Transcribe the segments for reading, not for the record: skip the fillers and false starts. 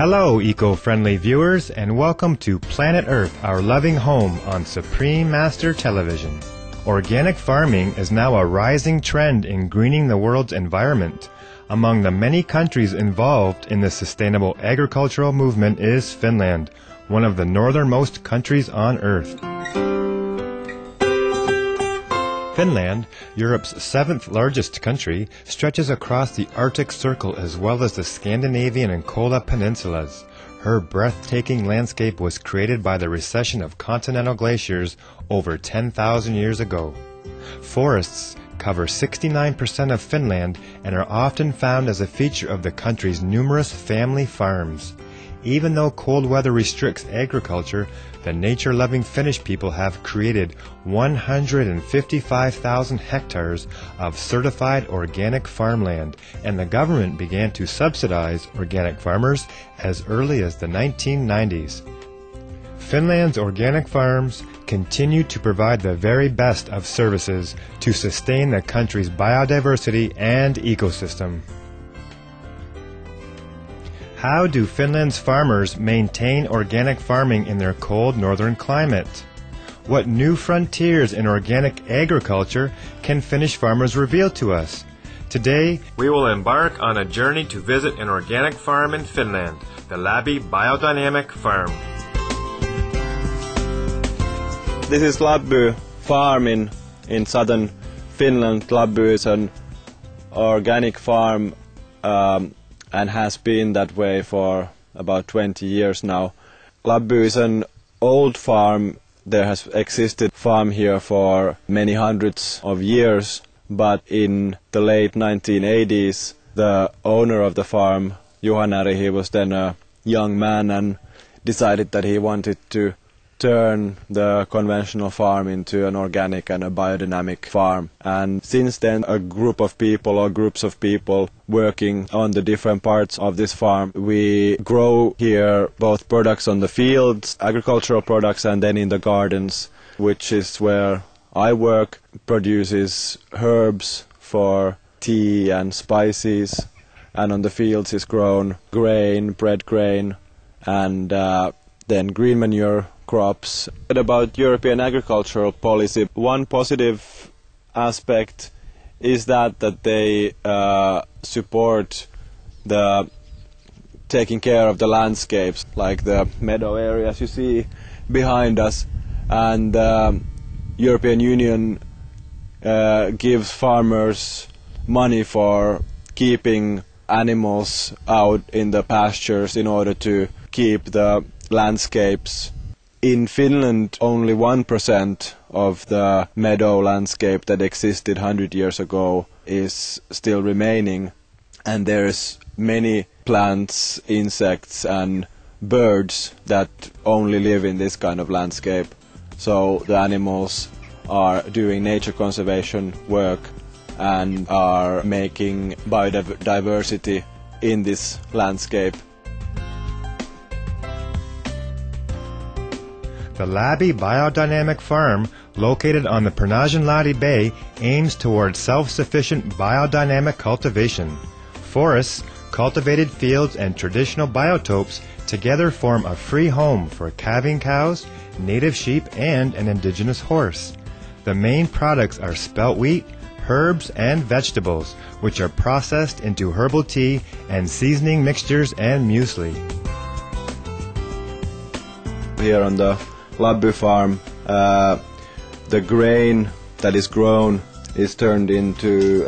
Hello, eco-friendly viewers, and welcome to Planet Earth, our loving home on Supreme Master Television. Organic farming is now a rising trend in greening the world's environment. Among the many countries involved in the sustainable agricultural movement is Finland, one of the northernmost countries on Earth. Finland, Europe's seventh largest country, stretches across the Arctic Circle as well as the Scandinavian and Kola peninsulas. Her breathtaking landscape was created by the recession of continental glaciers over 10,000 years ago. Forests cover 69% of Finland and are often found as a feature of the country's numerous family farms. Even though cold weather restricts agriculture, the nature-loving Finnish people have created 155,000 hectares of certified organic farmland, and the government began to subsidize organic farmers as early as the 1990s. Finland's organic farms continue to provide the very best of services to sustain the country's biodiversity and ecosystem. How do Finland's farmers maintain organic farming in their cold northern climate? What new frontiers in organic agriculture can Finnish farmers reveal to us? Today, we will embark on a journey to visit an organic farm in Finland, the Lappi Biodynamic Farm. This is Lappi farm in southern Finland. Lappi is an organic farm and has been that way for about 20 years now. Lappi is an old farm. There has existed farm here for many hundreds of years, but in the late 1980s, the owner of the farm, Juha, he was then a young man and decided that he wanted to turn the conventional farm into an organic and a biodynamic farm. And since then, a group of people or groups of people working on the different parts of this farm, we grow here both products on the fields, agricultural products, and then in the gardens, which is where I work, produces herbs for tea and spices, and on the fields is grown grain, bread grain, and then green manure crops. But about European agricultural policy, one positive aspect is that they support the taking care of the landscapes, like the meadow areas you see behind us, and the European Union gives farmers money for keeping animals out in the pastures in order to keep the landscapes. In Finland, only 1% of the meadow landscape that existed 100 years ago is still remaining, and there's many plants, insects and birds that only live in this kind of landscape. So the animals are doing nature conservation work and are making biodiversity in this landscape. The Lappi Biodynamic Farm, located on the Pärnäsenlahti Bay, aims towards self-sufficient biodynamic cultivation. Forests, cultivated fields, and traditional biotopes together form a free home for calving cows, native sheep, and an indigenous horse. The main products are spelt wheat, herbs, and vegetables, which are processed into herbal tea and seasoning mixtures and muesli. Here on the Lappi farm, the grain that is grown is turned into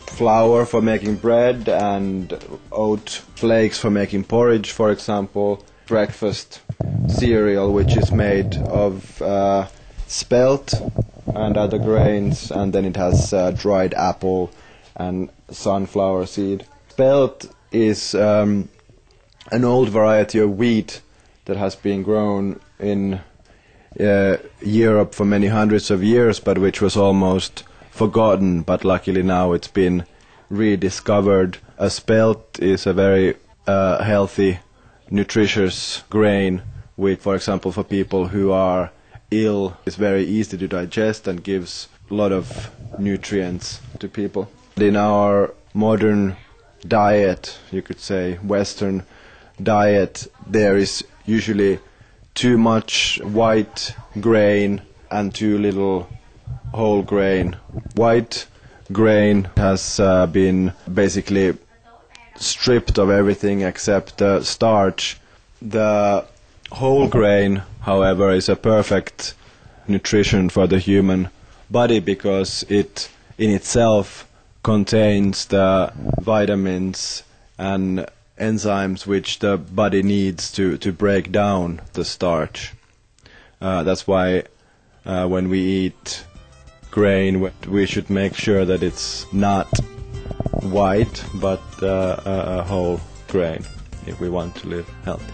flour for making bread and oat flakes for making porridge, for example. Breakfast cereal, which is made of spelt and other grains, and then it has dried apple and sunflower seed. Spelt is an old variety of wheat that has been grown in Europe for many hundreds of years, but which was almost forgotten, but luckily now it's been rediscovered. A spelt is a very healthy, nutritious grain, which, for example, for people who are ill, is very easy to digest and gives a lot of nutrients to people. In our modern diet, you could say Western diet, there is usually too much white grain and too little whole grain. White grain has been basically stripped of everything except starch. The whole grain, however, is a perfect nutrition for the human body because it in itself contains the vitamins and enzymes which the body needs to break down the starch. That's why when we eat grain, we should make sure that it's not white but a whole grain if we want to live healthy.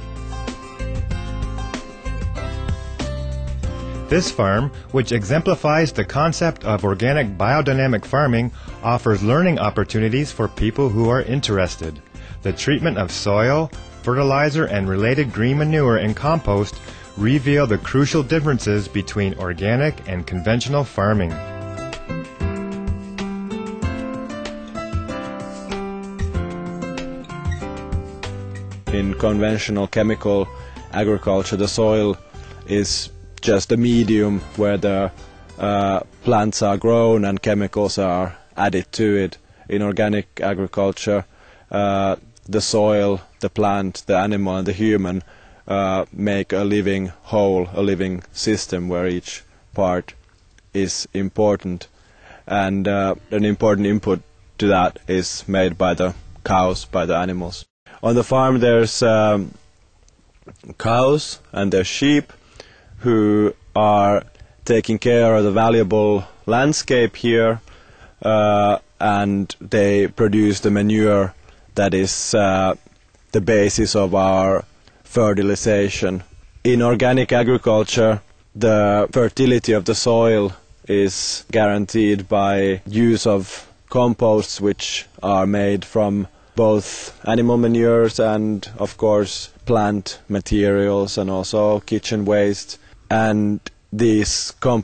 This farm, which exemplifies the concept of organic biodynamic farming, offers learning opportunities for people who are interested. The treatment of soil, fertilizer, and related green manure and compost reveal the crucial differences between organic and conventional farming. In conventional chemical agriculture, the soil is just a medium where the plants are grown and chemicals are added to it. In organic agriculture, the soil, the plant, the animal and the human make a living whole, a living system where each part is important. And an important input to that is made by the cows, by the animals. On the farm there's cows and there's sheep who are taking care of the valuable landscape here, and they produce the manure that is the basis of our fertilization. In organic agriculture, the fertility of the soil is guaranteed by use of composts which are made from both animal manures and, of course, plant materials and also kitchen waste. And these composts